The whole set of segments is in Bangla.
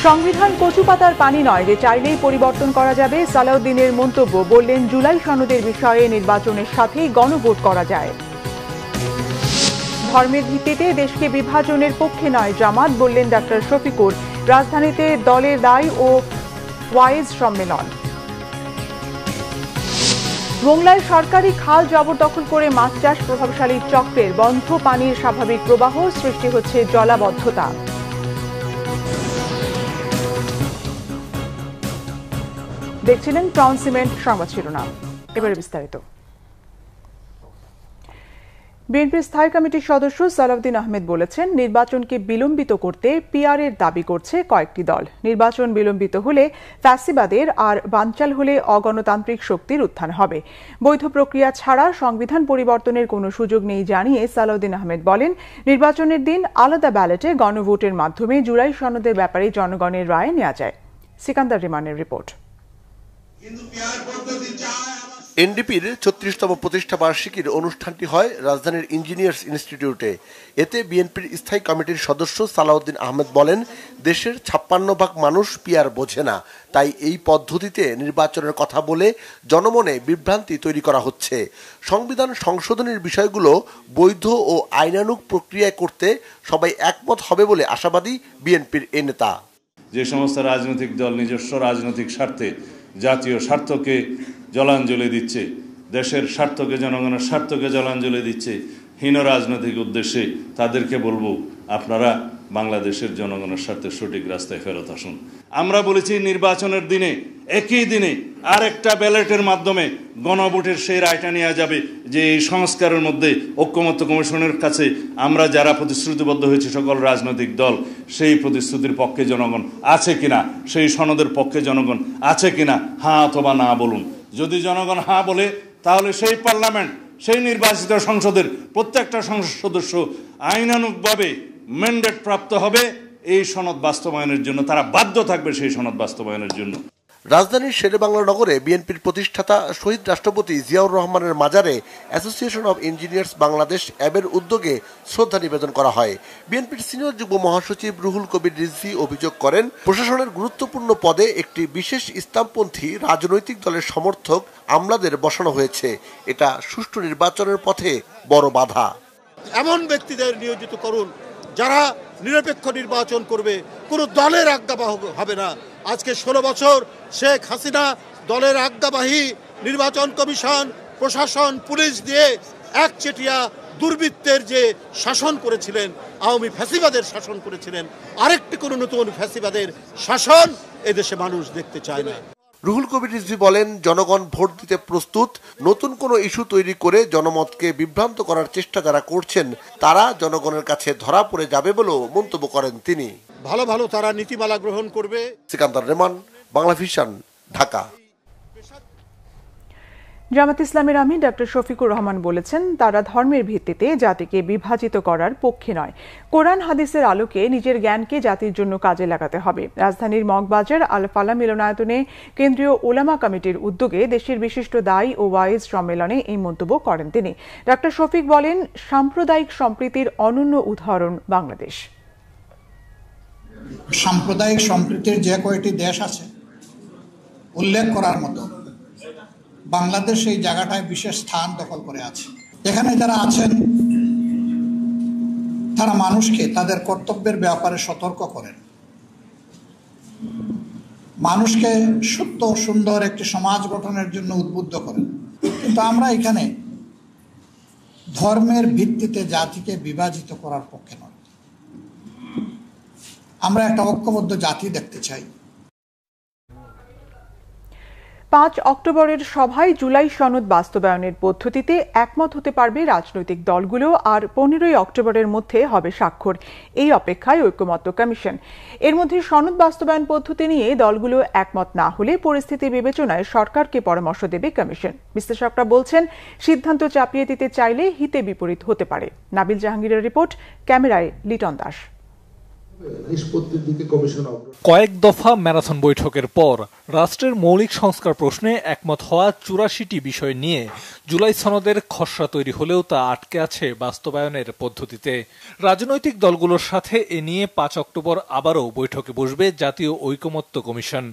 সংবিধান কচু পাতার পানি নয় যে চাইলেই পরিবর্তন করা যাবে, সালাউদ্দিনের মন্তব্য। বললেন, জুলাই সনদের বিষয়ে নির্বাচনের সাথেই গণভোট করা যায়। ধর্মের ভিত্তিতে দেশকে বিভাজনের পক্ষে নয় জামাত, বললেন ডাক্তার শফিকুর। রাজধানীতে দলের দায় ও ওয়াইজ সম্মেলন। মোংলায় সরকারি খাল জবরদখল করে মাছ চাষ প্রভাবশালী চক্রের, বন্ধ পানির স্বাভাবিক প্রবাহ, সৃষ্টি হচ্ছে জলাবদ্ধতা। দেখছিলেন ক্রাউন সিমেন্ট সংবাদ শিরোনাম, এবারে বিস্তারিত। বিএনপির স্থায়ী কমিটির সদস্য সালাউদ্দিন আহমেদ বলেছেন, নির্বাচনকে বিলম্বিত করতে পিআরের দাবি করছে কয়েকটি দল। নির্বাচন বিলম্বিত হলে ফ্যাসিবাদের আর বানচাল হলে অগণতান্ত্রিক শক্তির উত্থান হবে। বৈধ প্রক্রিয়া ছাড়া সংবিধান পরিবর্তনের কোনো সুযোগ নেই জানিয়ে সালাউদ্দিন আহমেদ বলেন, নির্বাচনের দিন আলাদা ব্যালটে গণভোটের মাধ্যমে জুলাই সনদের ব্যাপারে জনগণের রায় নেওয়া যায়। সিকান্দার রিমানের রিপোর্ট। এনডিপির ৩৬তম প্রতিষ্ঠা বার্ষিকীর অনুষ্ঠানটি হয় রাজধানীর ইঞ্জিনিয়ার্স ইনস্টিটিউটে। এতে বিএনপির স্থায়ী কমিটির সদস্য সালাউদ্দিন আহমেদ বলেন, দেশের ৫৬% মানুষ পিআর বোঝে না, তাই এই পদ্ধতিতে নির্বাচনের কথা বলে জনমনে বিভ্রান্তি তৈরি করা হচ্ছে। সংবিধান সংশোধনের বিষয়গুলো বৈধ ও আইনানুগ প্রক্রিয়ায় করতে সবাই একমত হবে বলে আশাবাদী বিএনপির এ নেতা। যে সমস্ত রাজনৈতিক দল নিজস্ব রাজনৈতিক স্বার্থে জাতীয় স্বার্থকে জলাঞ্জলি দিচ্ছে, দেশের স্বার্থকে, জনগণের স্বার্থকে জলাঞ্জলি দিচ্ছে হীন রাজনৈতিক উদ্দেশ্যে, তাদেরকে বলবো, আপনারা বাংলাদেশের জনগণের স্বার্থে সঠিক রাস্তায় ফেরত আসুন। আমরা বলেছি, নির্বাচনের দিনে একই দিনে আরেকটা ব্যালটের মাধ্যমে গণভোটের সেই রায়টা নেওয়া যাবে, যে এই সংস্কারের মধ্যে ঐক্যমত্য কমিশনের কাছে আমরা যারা প্রতিশ্রুতিবদ্ধ হয়েছে সকল রাজনৈতিক দল, সেই প্রতিশ্রুতির পক্ষে জনগণ আছে কিনা, সেই সনদের পক্ষে জনগণ আছে কিনা, হ্যাঁ অথবা না বলুন। যদি জনগণ হ্যাঁ বলে, তাহলে সেই পার্লামেন্ট, সেই নির্বাচিত সংসদের প্রত্যেকটা সংসদ সদস্য আইনানুগভাবে ম্যান্ডেট প্রাপ্ত হবে এই সনদ বাস্তবায়নের জন্য, তারা বাধ্য থাকবে সেই সনদ বাস্তবায়নের জন্য। রাজধানীর শেরেবাংলা নগরে বিএনপির প্রতিষ্ঠাতা শহীদ রাষ্ট্রপতি জিয়াউর রহমানের মাজারে অ্যাসোসিয়েশন অব ইঞ্জিনিয়ার্স বাংলাদেশ অ্যাবের উদ্যোগে শ্রদ্ধা নিবেদন করা হয়। বিএনপির সিনিয়র যুগ্ম মহাসচিব রুহুল কবির রিজভী অভিযোগ করেন, প্রশাসনের গুরুত্বপূর্ণ পদে একটি বিশেষ ইসলামপন্থী রাজনৈতিক দলের সমর্থক আমলাদের বসানো হয়েছে। এটা সুষ্ঠু নির্বাচনের পথে বড় বাধা। এমন ব্যক্তিদের নিয়োজিত করুন যারা নিরপেক্ষ নির্বাচন করবে, কোনো দলের আজ্ঞাবাহক হবে না। আজকে ১৬ বছর শেখ হাসিনা দলের আজ্ঞাবাহী নির্বাচন কমিশন, প্রশাসন, পুলিশ দিয়ে একচেটিয়া দুর্বৃত্তের যে শাসন করেছিলেন, আওয়ামী ফ্যাসিবাদের শাসন করেছিলেন, আরেকটি কোনো নতুন ফ্যাসিবাদের শাসন এদেশে মানুষ দেখতে চায় না। রুহুল কবির রিজভী বলেন, জনগণ ভোট দিতে প্রস্তুত। নতুন কোনো ইস্যু তৈরি করে জনমতকে বিভ্রান্ত করার চেষ্টা যারা করছেন, তারা জনগণের কাছে ধরা পড়ে যাবে বলেও মন্তব্য করেন তিনি। ভালো ভালো তারা নীতিমালা গ্রহণ করবে। সিকান্দার রেমান, বাংলা ভিশন, ঢাকা। জামাত ইসলামের আমির ডাক্তার শফিকুর রহমান বলেছেন, তারা ধর্মের ভিত্তিতে জাতিকে বিভাজিত করার পক্ষে নয়। কোরআন হাদিসের আলোকে নিজের জ্ঞানকে জাতির জন্য কাজে লাগাতে হবে। রাজধানীর মগবাজার আল ফালাহ মিলনায়তনে কেন্দ্রীয় ওলামা কমিটির উদ্যোগে দেশের বিশিষ্ট দায়ী ও ওয়াইজ সম্মেলনে এই মন্তব্য করেন তিনি। ডাক্তার শফিক বলেন, সাম্প্রদায়িক সম্প্রীতির অনন্য উদাহরণ বাংলাদেশ। সাম্প্রদায়িক সম্প্রীতির যে কয়টি দেশ আছে উল্লেখ করার মতো, বাংলাদেশ এই জায়গাটায় বিশেষ স্থান দখল করে আছে। এখানে যারা আছেন তারা মানুষকে তাদের কর্তব্যের ব্যাপারে সতর্ক করেন, মানুষকে সুস্থ সুন্দর একটি সমাজ গঠনের জন্য উদ্বুদ্ধ করেন। কিন্তু আমরা এখানে ধর্মের ভিত্তিতে জাতিকে বিভাজিত করার পক্ষে নয়। আমরা একটা ঐক্যবদ্ধ জাতি দেখতে চাই। ৫ অক্টোবরের সভায় জুলাই সনদ বাস্তবায়নের পদ্ধতিতে একমত হতে পারবে রাজনৈতিক দলগুলো, আর ১৫ই অক্টোবরের মধ্যে হবে স্বাক্ষর। এই অপেক্ষায় ঐক্যমত্য কমিশন। এর মধ্যে সনদ বাস্তবায়ন পদ্ধতি নিয়ে দলগুলো একমত না হলে পরিস্থিতি বিবেচনায় সরকারকে পরামর্শ দেবে কমিশন। বিশ্লেষকরা বলছেন, সিদ্ধান্ত চাপিয়ে দিতে চাইলে হিতে বিপরীত হতে পারে। নাবিল জাহাঙ্গীরের রিপোর্ট, ক্যামেরায় লিটন দাস। নিষ্পত্তির দিকে কমিশন কয়েক দফা ম্যারাথন বৈঠকের পর রাষ্ট্রের মৌলিক সংস্কার প্রশ্নে একমত হওয়া ৮৪টি বিষয় নিয়ে জুলাই সনদের খসড়া তৈরি হলেও তা আটকে আছে বাস্তবায়নের পদ্ধতিতে। রাজনৈতিক দলগুলোর সাথে এ নিয়ে ৫ অক্টোবর আবারও বৈঠকে বসবে জাতীয় ঐকমত্য কমিশন।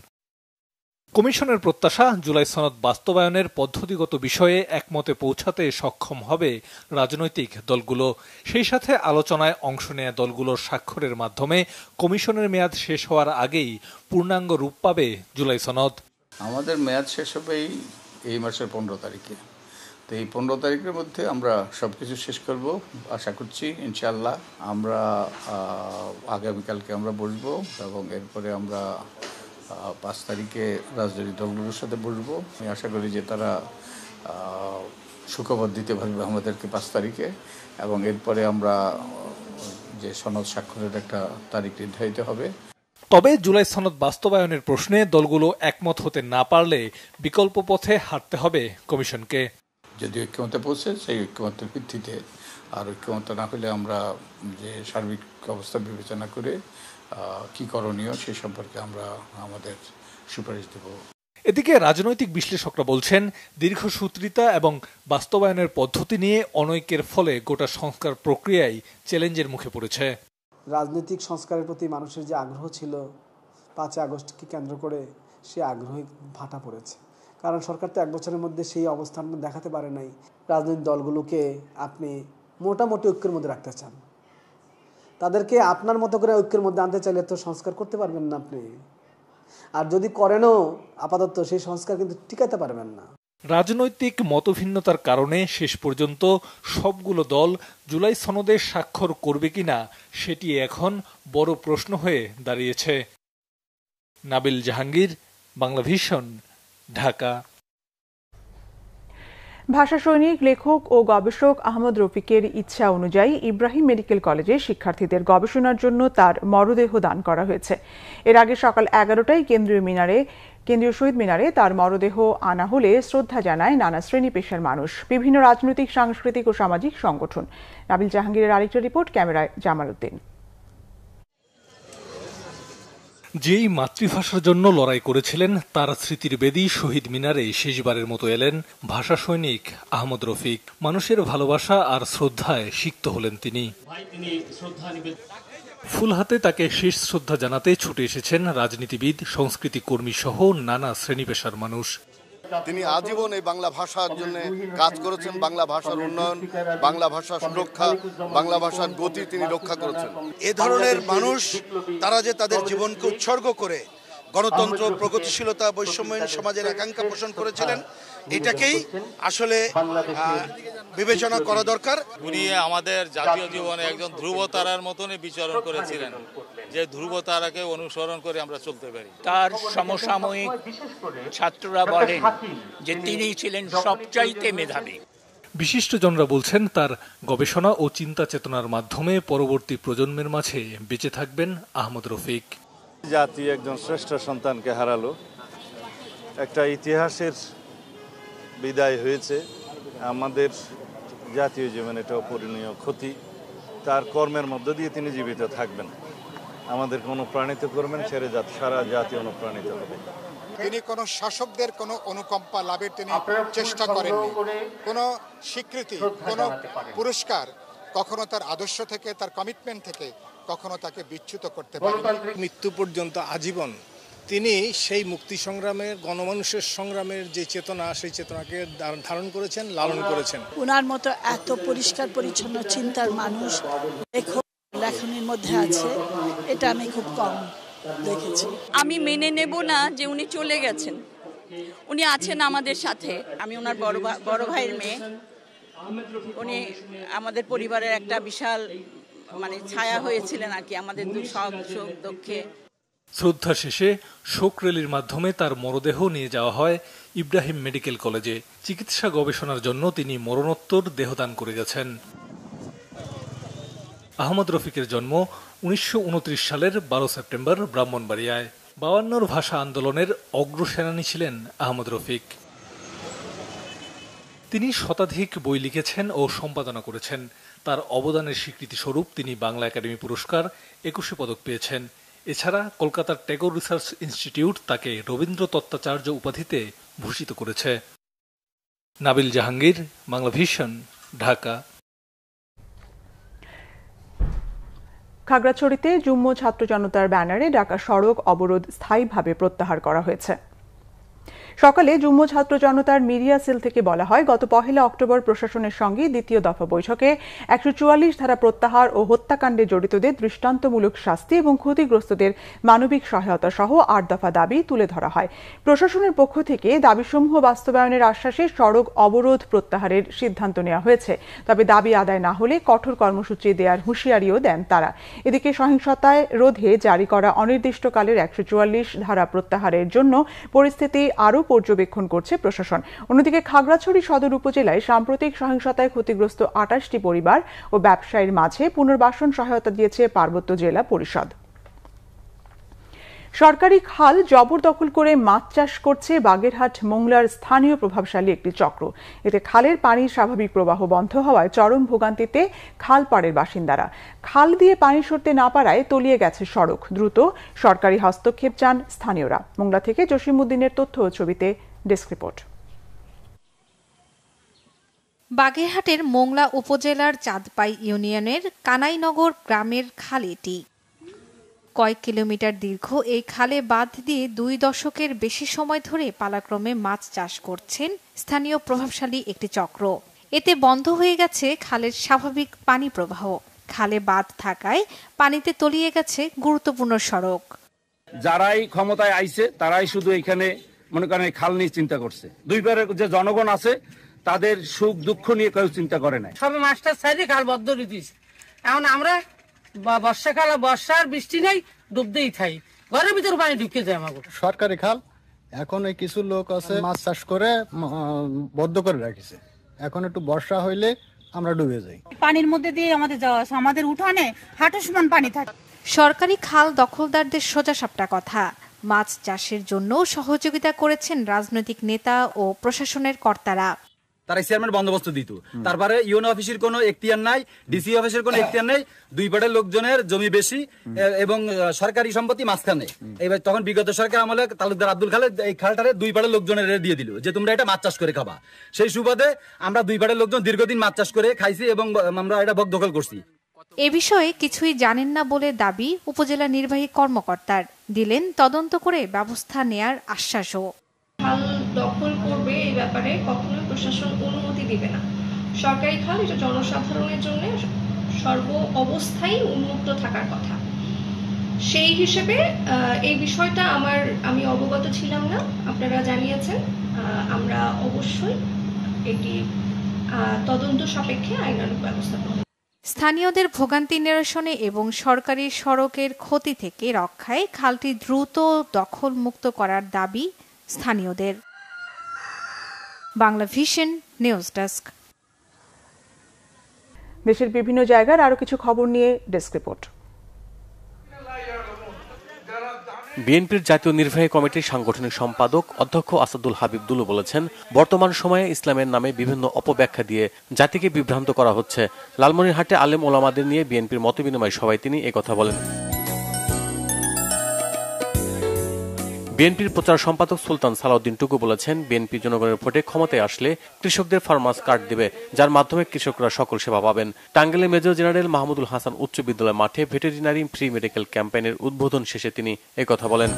কমিশনের প্রত্যাশা, জুলাই সনদ বাস্তবায়নের পদ্ধতিগত বিষয়ে একমতে পৌঁছাতে সক্ষম হবে রাজনৈতিক দলগুলো। সেই সাথে আলোচনায় অংশ নেয়া দলগুলোর স্বাক্ষরের মাধ্যমে কমিশনের মেয়াদ শেষ হওয়ার আগেই পূর্ণাঙ্গ রূপ পাবে জুলাই সনদ। আমাদের মেয়াদ শেষ হবে এই মাসের ১৫ তারিখে। তো এই ১৫ তারিখের মধ্যে আমরা সবকিছু শেষ করব আশা করছি ইনশাআল্লাহ। আমরা আগামীকালকে আমরা বসবো এবং এরপরে আমরা ৫ তারিখে রাজনৈতিক দলগুলোর সাথে বসবো। আমি আশা করি যে তারা সুখবর দিতে পারবে আমাদেরকে ৫ তারিখে, এবং এরপরে আমরা যে সনদ স্বাক্ষরের একটা তারিখ নির্ধারিত হবে। তবে জুলাই সনদ বাস্তবায়নের প্রশ্নে দলগুলো একমত হতে না পারলে বিকল্প পথে হাঁটতে হবে কমিশনকে। যদি ঐক্যমতে পৌঁছে সেই ঐক্যমতের ভিত্তিতে, আর ঐক্যমত না হলে আমরা যে সার্বিক অবস্থা বিবেচনা করে কি করণীয় সে সম্পর্কে আমরা আমাদের সুপারিশ দেব। এদিকে রাজনৈতিক বিশ্লেষকরা বলছেন, দীর্ঘসূত্রিতা এবং বাস্তবায়নের পদ্ধতি নিয়ে অনৈক্যের ফলে গোটা সংস্কার প্রক্রিয়ায় চ্যালেঞ্জের মুখে পড়েছে। রাজনৈতিক সংস্কারের প্রতি মানুষের যে আগ্রহ ছিল ৫ আগস্টকে কেন্দ্র করে, সে আগ্রহে ভাটা পড়েছে। কারণ সরকার তো ১ বছরের মধ্যে সেই অবস্থান দেখাতে পারে নাই। রাজনৈতিক দলগুলোকে আপনি মোটামুটি ঐক্যের মধ্যে রাখতে চান, তাদেরকে আপনার মতো করে ঐক্যের মধ্যে আনতে চাইলে তো সংস্কার করতে পারবেন না আপনি। আর যদি করেনও আপাতত সেই সংস্কার কিন্তু টিকাতে পারবেন না। রাজনৈতিক মতভিন্নতার কারণে শেষ পর্যন্ত সবগুলো দল জুলাই সনদে স্বাক্ষর করবে কিনা সেটি এখন বড় প্রশ্ন হয়ে দাঁড়িয়েছে। নাবিল জাহাঙ্গীর, বাংলা ভিশন, ঢাকা। ভাষা সৈনিক, লেখক ও গবেষক আহমদ রফিকের ইচ্ছা অনুযায়ী ইব্রাহিম মেডিকেল কলেজে শিক্ষার্থীদের গবেষণার জন্য তার মরদেহ দান করা হয়েছে। এর আগে সকাল ১১টায় কেন্দ্রীয় শহীদ মিনারে তার মরদেহ আনা হলে শ্রদ্ধা জানায় নানা শ্রেণী পেশার মানুষ, বিভিন্ন রাজনৈতিক, সাংস্কৃতিক ও সামাজিক সংগঠন। নাবিল জাহাঙ্গীরের আরেকটা রিপোর্ট, ক্যামেরায় জামাল উদ্দিন। যেই মাতৃভাষার জন্য লড়াই করেছিলেন তার স্মৃতির বেদী শহীদ মিনারে শেষবারের মতো এলেন ভাষা সৈনিক আহমদ রফিক। মানুষের ভালোবাসা আর শ্রদ্ধায় সিক্ত হলেন তিনি। ফুল হাতে তাকে শেষ শ্রদ্ধা জানাতে ছুটে এসেছেন রাজনীতিবিদ, সংস্কৃতি কর্মী সহ নানা শ্রেণী পেশার মানুষ। তিনি আজীবন এই বাংলা ভাষার জন্য কাজ করেছেন, বাংলা ভাষার উন্নয়ন, বাংলা ভাষার সুরক্ষা, বাংলা ভাষার গতি তিনি রক্ষা করেছেন। এ ধরনের মানুষ তারা যে তাদের জীবনকে উৎসর্গ করে গণতন্ত্র, প্রগতিশীলতা, বৈষম্যহীন সমাজের আকাঙ্ক্ষা পোষণ করেছিলেন, এটাকেই আসলে বিবেচনা করা দরকার। উনি আমাদের জাতীয় জীবনে একজন ধ্রুবতারার মতনই বিচরণ করেছিলেন, যে ধ্রুবতারাকে অনুসরণ করে আমরা চলতে পারি। তার সমসাময়িক ছাত্ররা বলেন যে তিনি ছিলেন সবচাইতে মেধাবী। বিশিষ্টজনরা বলছেন তার গবেষণা ও চিন্তা চেতনার মাধ্যমে পরবর্তী প্রজন্মের মাঝে বেঁচে থাকবেন আহমদ রফিক। জাতি একজন শ্রেষ্ঠ সন্তানকে হারালো, একটা ইতিহাসের বিদায় হয়েছে। আমাদের জাতীয় জীবনে এটা অপূরণীয় ক্ষতি। তার কর্মের মধ্য দিয়ে তিনি জীবিত থাকবেন, আমাদেরকে অনুপ্রাণিত করবেন, সারা জাতি অনুপ্রাণিত হবে। তিনি কোনো শাসকদের কোনো অনুকম্পা লাভের তিনি চেষ্টা করেননি। কোনো স্বীকৃতি, কোনো পুরস্কার কখনো তার আদর্শ থেকে, তার কমিটমেন্ট থেকে কখনো তাকে বিচ্যুত করতে পারেনি। মৃত্যু পর্যন্ত আজীবন তিনি সেই মুক্তি সংগ্রামের, গণমানুষের সংগ্রামের যে চেতনা, সেই চেতনাকে ধারণ করেছেন, লালন করেছেন। ওনার মতো এত পরিষ্কার পরিচ্ছন্ন চিন্তার মানুষ লেখনীর মধ্যে আছে, এটা আমি খুব কম দেখেছি। আমি মেনে নেব না যে উনি চলে গেছেন, উনি আছেন আমাদের সাথে। আমি ওনার বড় ভাইয়ের মেয়ে, উনি আমাদের পরিবারের একটা বিশাল ছায়া হয়েছিলেন আর কি, আমাদের সুখ দুঃখে। শ্রদ্ধা শেষে শোক র্যালির মাধ্যমে তার মরদেহ নিয়ে যাওয়া হয় ইব্রাহিম মেডিকেল কলেজে। চিকিৎসা গবেষণার জন্য তিনি মরণোত্তর দেহদান করে গেছেন। আহমদ রফিকের জন্ম ১৯২৯ সালের ১২ সেপ্টেম্বর ব্রাহ্মণবাড়িয়ায়। ৫২ ভাষা আন্দোলনের অগ্রসেনানী ছিলেন আহমদ রফিক। তিনি শতাধিক বই লিখেছেন ও সম্পাদনা করেছেন। তার অবদানের স্বীকৃতি স্বরূপ তিনি বাংলা একাডেমি পুরস্কার 21 পদক পেয়েছেন। এছাড়া কলকাতার ট্যাগর রিসার্চ ইনস্টিটিউট তাকে রবীন্দ্র তত্ত্বাচার্য উপাধিতে ভূষিত করেছে। নাবিল জাহাঙ্গীর, বাংলা ভিশন, ঢাকা। খাগড়াছড়িতে যুগ্ম ছাত্র জনতার ব্যানারে ঢাকা সড়ক অবরোধ স্থায়ীভাবে প্রত্যাহার করা হয়েছে। সকালে যুগ্ম ছাত্র জনতার মিডিয়া সেল থেকে বলা হয়, গত 1 অক্টোবর প্রশাসনের সঙ্গে দ্বিতীয় দফা বৈঠকে 144 ধারা প্রত্যাহার ও হত্যাকাণ্ডে জড়িতদের দৃষ্টান্তমূলক শাস্তি এবং ক্ষতিগ্রস্তদের মানবিক সহায়তা সহ 8 দফা দাবি তুলে ধরা হয়। প্রশাসনের পক্ষ থেকে দাবিসমূহ বাস্তবায়নের আশ্বাসে সড়ক অবরোধ প্রত্যাহারের সিদ্ধান্ত নেওয়া হয়েছে। তবে দাবি আদায় না হলে কঠোর কর্মসূচি দেওয়ার হুঁশিয়ারিও দেন তারা। এদিকে সহিংসতায় রোধে জারি করা অনির্দিষ্টকালের 144 ধারা প্রত্যাহারের জন্য পরিস্থিতি আরও পর্যবেক্ষণ করছে প্রশাসন। অন্যদিকে খাগড়াছড়ি সদর উপজেলায় সাম্প্রতিক সহিংসতায় ক্ষতিগ্রস্ত 28টি পরিবার ও ব্যবসায়ীর মাঝে পুনর্বাসন সহায়তা দিয়েছে পার্বত্য জেলা পরিষদ। সরকারি খাল জবরদখল করে মাছ চাষ করছে বাগেরহাট মোংলার স্থানীয় প্রভাবশালী একটি চক্র। এতে খালের পানির স্বাভাবিক প্রবাহ বন্ধ হওয়ায় চরম ভোগান্তিতে খাল পাড়ের বাসিন্দারা। খাল দিয়ে পানি সরতে না পারায় তলিয়ে গেছে সড়ক। দ্রুত সরকারি হস্তক্ষেপ চান স্থানীয়রা। মোংলা থেকে জসিমউদ্দিনের তথ্য ও ছবিতে ডেস্ক রিপোর্ট। বাগেরহাটের মোংলা উপজেলার চাঁদপাই ইউনিয়নের কানাইনগর গ্রামের খাল এটি। কয়েক কিলোমিটার দীর্ঘ এই খালে বাঁধ দিয়ে 2 দশকের বেশি সময় ধরে পালাক্রমে মাছ চাষ করছেন স্থানীয় প্রভাবশালী একটি চক্র। এতে বন্ধ হয়ে গেছে খালের স্বাভাবিক পানি প্রবাহ। খালে বাঁধ থাকায় পানিতে তলিয়ে গেছে গুরুত্বপূর্ণ সড়ক। যারাই ক্ষমতায় আইছে তারাই শুধু এখানে মনে করেন খাল নিয়ে চিন্তা করছে। দুই পারের যে জনগণ আছে তাদের সুখ দুঃখ নিয়ে কেউ চিন্তা করে না। সব মাস্টার সাইডে খাল বদ্ধ দিস। এখন আমরা বর্ষাকালে বর্ষার বৃষ্টি নেই, ডুবতেই থাই, ঘরের ভিতর পানি ঢুকে যায়। আমাকে সরকারি খাল এখন কিছু লোক আছে মাছ চাষ করে বদ্ধ করে রাখিছে। এখন একটু বর্ষা হইলে আমরা ডুবে যাই। পানির মধ্যে দিয়ে আমাদের যাওয়া আছে, আমাদের উঠানে হাঁটু সমান পানি থাকে। সরকারি খাল দখলদারদের সোজাসাপটা কথা। মাছ চাষের জন্য সহযোগিতা করেছেন রাজনৈতিক নেতা ও প্রশাসনের কর্তারা। তারা চেয়ারম্যান বন্দোবস্ত দিত, তারপরে ইউনো অফিসের কোনো এখতিয়ার নাই, ডিসি অফিসের কোনো এখতিয়ার নাই। দুই পাড়ের লোকজনের জমি বেশি এবং সরকারি সম্পত্তি মাঝখানে। এবার তখন বিগত সরকার আমলে তালুকদার আব্দুল খালেদ এই খালটারে দুই পাড়ের লোকজনের দিয়ে দিল যে তোমরা এটা মাছ চাষ করে খাবা। সেই সুবাদে আমরা দুই পাড়ের লোকজন দীর্ঘদিন মাছ চাষ করে খাইছি এবং আমরা এটা বকদখল করছি। এ বিষয়ে কিছুই জানেন না বলে দাবি উপজেলা নির্বাহী কর্মকর্তার। দিলেন তদন্ত করে ব্যবস্থা নেয়ার আশ্বাসও। খাল দখল করবে এই ব্যাপারে কখনোই প্রশাসন অনুমতি দিবে না। সরকারি খাল এটা জনসাধারণের জন্য সর্ব অবস্থায় উন্মুক্ত থাকার কথা। সেই হিসেবে এই বিষয়টা আমি অবগত ছিলাম না, আপনারা জানিয়েছেন। আমরা অবশ্যই এটি তদন্ত সাপেক্ষে আইনানুগ ব্যবস্থা গ্রহণ। স্থানীয়দের ভোগান্তি নিরসনে এবং সরকারি সড়কের ক্ষতি থেকে রক্ষায় খালটি দ্রুত দখল মুক্ত করার দাবি স্থানীয়দের। Bangla vision news desk. দেশের বিভিন্ন জায়গার আরো কিছু খবর নিয়ে ডেস্ক রিপোর্ট। বিএনপির জাতীয় নির্বাহী কমিটির সাংগঠনিক সম্পাদক অধ্যক্ষ আসাদুল হাবিব দুলু বলেছেন, বর্তমান সময়ে ইসলামের নামে বিভিন্ন অপব্যাখ্যা দিয়ে জাতিকে বিভ্রান্ত করা হচ্ছে। লালমনিরহাটে আলেম ওলামাদের নিয়ে বিএনপির মতবিনিময় সভায় তিনি একথা বলেন। বিএনপির প্রচার সম্পাদক সুলতান সালাউদ্দিন টুকু বলেছেন, বিএনপি জনগণের ভোটে ক্ষমতায় আসলে কৃষকদের ফার্মার্স কার্ড দেবে, যার মাধ্যমে কৃষকরা সকল সেবা পাবেন। টাঙ্গাইলে মেজর জেনারেল মাহমুদুল হাসান উচ্চ বিদ্যালয় মাঠে ভেটেরিনারি ফ্রি মেডিকেল ক্যাম্পেইনের উদ্বোধন শেষে তিনি একথা বলেন।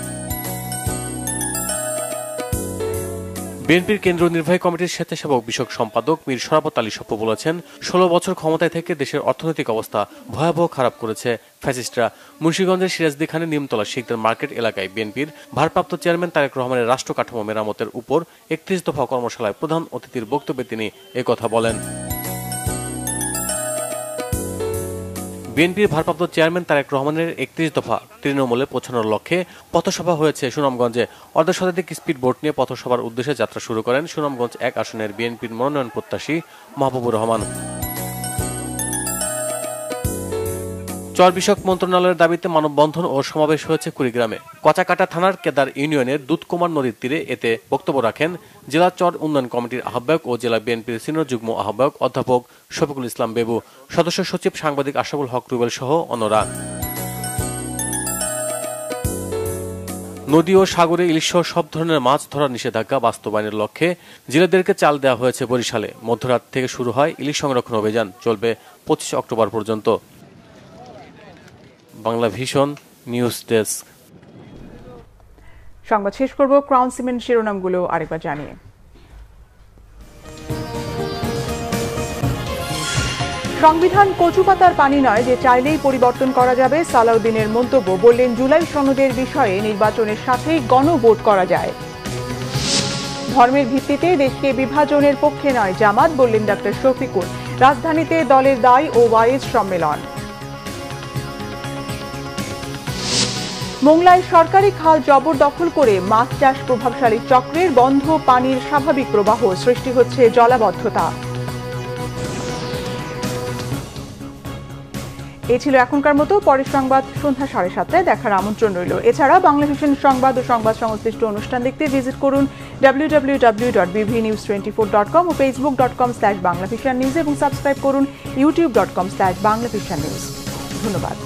বিএনপির কেন্দ্রীয় নির্বাহী কমিটির স্বেচ্ছাসেবক বিষয়ক সম্পাদক মীর শরাফত আলী সপ্পু বলেছেন, 16 বছর ক্ষমতায় থেকে দেশের অর্থনৈতিক অবস্থা ভয়াবহ খারাপ করেছে ফ্যাসিস্টরা। মুন্সিগঞ্জের সিরাজদি খানের নিমতলা শিকদার মার্কেট এলাকায় বিএনপির ভারপ্রাপ্ত চেয়ারম্যান তারেক রহমানের রাষ্ট্র কাঠামো মেরামতের উপর 31 দফা কর্মশালায় প্রধান অতিথির বক্তব্যে তিনি একথা বলেন। বিএনপির ভারপ্রাপ্ত চেয়ারম্যান তারেক রহমানের 31 দফা তৃণমূলে পৌঁছানোর লক্ষ্যে পথসভা হয়েছে সুনামগঞ্জে। অর্ধ শতাধিক স্পিড বোট নিয়ে পথসভার উদ্দেশ্যে যাত্রা শুরু করেন সুনামগঞ্জ 1 আসনের বিএনপির মনোনয়ন প্রত্যাশী মাহবুবুর রহমান। চর বিষয়ক মন্ত্রণালয়ের দাবিতে মানববন্ধন ও সমাবেশ হয়েছে কুড়িগ্রামে। কচাকাটা থানার কেদার ইউনিয়নের দুধকুমার নদীর তীরে এতে বক্তব্য রাখেন জেলা চর উন্নয়ন কমিটির আহ্বায়ক ও জেলা বিএনপির সিনিয়র যুগ্ম আহ্বায়ক অধ্যাপক শফিকুল ইসলাম বেবু, সদস্য সচিব সাংবাদিক আশরাফুল হক রুবেল সহ অন্যরা। নদী ও সাগরে ইলিশ সহ সব ধরনের মাছ ধরার নিষেধাজ্ঞা বাস্তবায়নের লক্ষ্যে জেলেদেরকে চাল দেওয়া হয়েছে বরিশালে। মধ্যরাত থেকে শুরু হয় ইলিশ সংরক্ষণ অভিযান, চলবে 25 অক্টোবর পর্যন্ত। Bangla vision news desk. সংবাদ শেষ করব ক্রাউন সিমেন্ট শিরোনামগুলো আরেকবার জানিয়ে। সংবিধান কচুপাতার পানি নয় যে চাইলেই পরিবর্তন করা যাবে, সালাউদ্দিনের মন্তব্য। বললেন জুলাই সনদের বিষয়ে নির্বাচনের সাথেই গণভোট করা যায়। ধর্মের ভিত্তিতে দেশকে বিভাজনের পক্ষে নয় জামাত, বললেন ডক্টর শফিকুল। রাজধানীতে দলের দায় ও ওয়াইজ সম্মেলন। মোংলায় সরকারি খাল জবরদখল করে মাছ চাষ প্রভাবশালী চক্রের বন্ধ পানির স্বাভাবিক প্রবাহ, সৃষ্টি হচ্ছে জলাবদ্ধতা। এই ছিল এখনকার মতো। পরের সংবাদ সন্ধ্যা 7:30টায় দেখার আমন্ত্রণ রইল। এছাড়া বাংলা ভিশন সংবাদ ও সংবাদ সংশ্লিষ্ট অনুষ্ঠান দেখতে ভিজিট করুন www.bbnews24.com ও facebook.com/banglavishannews এবং সাবস্ক্রাইব করুন youtube.com/banglavishannews। ধন্যবাদ।